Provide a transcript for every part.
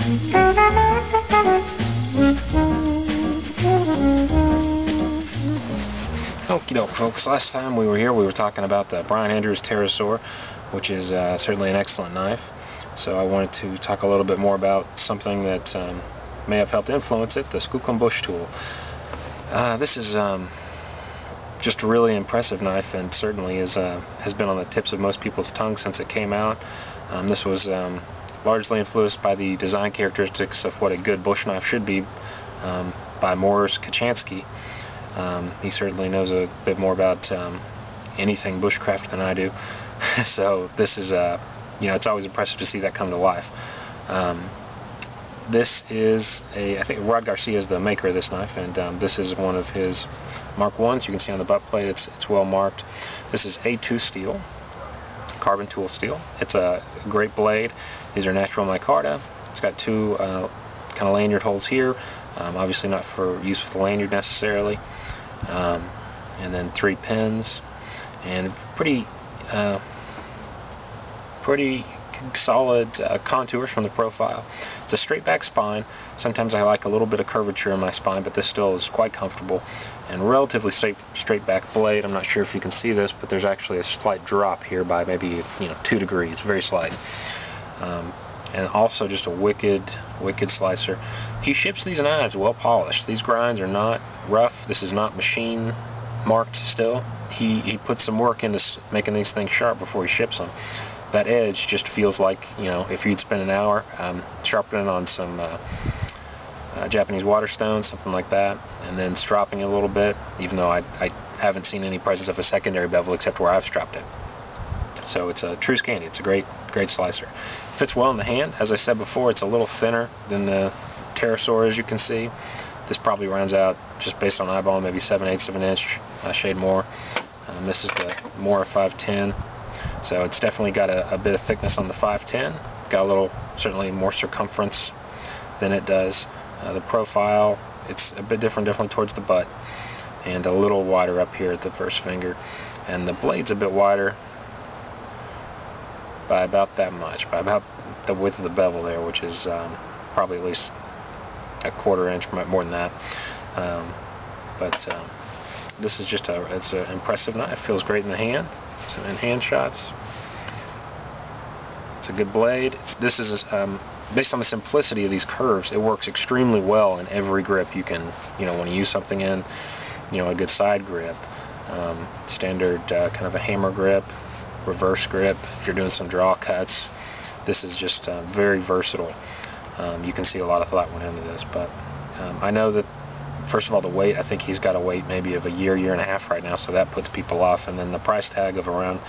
Okie doke, folks. Last time we were here, we were talking about the Brian Andrews Pterosaur, which is certainly an excellent knife. So I wanted to talk a little bit more about something that may have helped influence it, the Skookum Bush tool. This is just a really impressive knife, and certainly has been on the tips of most people's tongues since it came out. This was largely influenced by the design characteristics of what a good bush knife should be by Morris Kachansky. He certainly knows a bit more about anything bushcraft than I do. So this is, it's always impressive to see that come to life. This is I think Rod Garcia is the maker of this knife, and this is one of his Mark 1s. You can see on the butt plate it's well marked. This is A2 steel, carbon tool steel. It's a great blade. These are natural micarta. It's got two kind of lanyard holes here, obviously not for use with the lanyard necessarily, and then 3 pins, and pretty solid contours from the profile. It's a straight back spine. Sometimes I like a little bit of curvature in my spine, but this still is quite comfortable, and relatively straight back blade. I'm not sure if you can see this, but there's actually a slight drop here by maybe 2 degrees, very slight. And also just a wicked slicer. He ships these knives well polished. These grinds are not rough. This is not machine marked still. He puts some work into making these things sharp before he ships them. That edge just feels like, if you'd spend an hour sharpening on some Japanese water stones, something like that, and then stropping it a little bit, even though I haven't seen any presence of a secondary bevel except where I've stropped it. So it's a true candy. It's a great slicer. Fits well in the hand. As I said before, it's a little thinner than the Pterosaur, as you can see. This probably runs out, just based on eyeball, maybe 7/8 of an inch, a shade more. This is the Mora 510. So it's definitely got a bit of thickness on the 510. Got a little, certainly more circumference than it does. The profile, it's a bit different, definitely towards the butt, and a little wider up here at the first finger. And the blade's a bit wider by about that much, by about the width of the bevel there, which is probably at least a 1/4 inch, more than that. This is just it's an impressive knife. Feels great in the hand. Some in-hand shots. It's a good blade. This is based on the simplicity of these curves. It works extremely well in every grip you can, when you use something in, a good side grip, standard kind of a hammer grip, reverse grip. If you're doing some draw cuts, this is just very versatile. You can see a lot of thought went into this, but I know that, first of all, the weight, I think he's got a weight maybe of a year and a half right now, so that puts people off. And then the price tag of around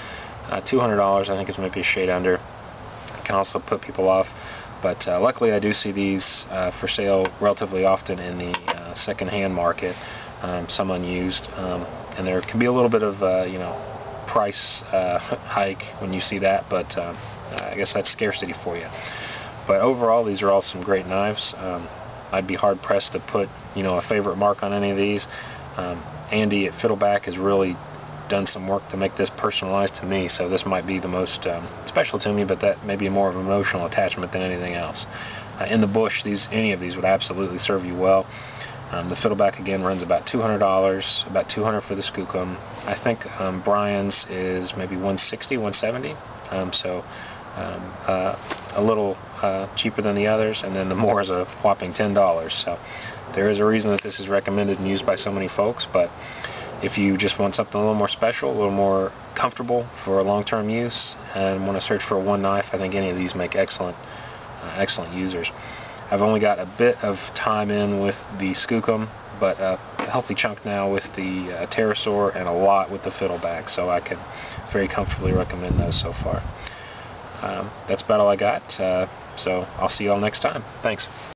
$200, I think is maybe a shade under, can also put people off. But luckily I do see these for sale relatively often in the second-hand market, some unused, and there can be a little bit of price hike when you see that, but I guess that's scarcity for you. But overall, these are all some great knives. I'd be hard-pressed to put, a favorite mark on any of these. Andy at Fiddleback has really done some work to make this personalized to me, so this might be the most special to me, but that may be more of an emotional attachment than anything else. In the bush, any of these would absolutely serve you well. The Fiddleback, again, runs about $200, about $200 for the Skookum. I think Brian's is maybe $160, $170, so a little cheaper than the others, and then the Mora is a whopping $10. So there is a reason that this is recommended and used by so many folks. But if you just want something a little more special, a little more comfortable for long-term use, and want to search for one knife, I think any of these make excellent users. I've only got a bit of time in with the Skookum, but a healthy chunk now with the Pterosaur, and a lot with the Fiddleback, so I can very comfortably recommend those so far. That's about all I got, so I'll see you all next time. Thanks.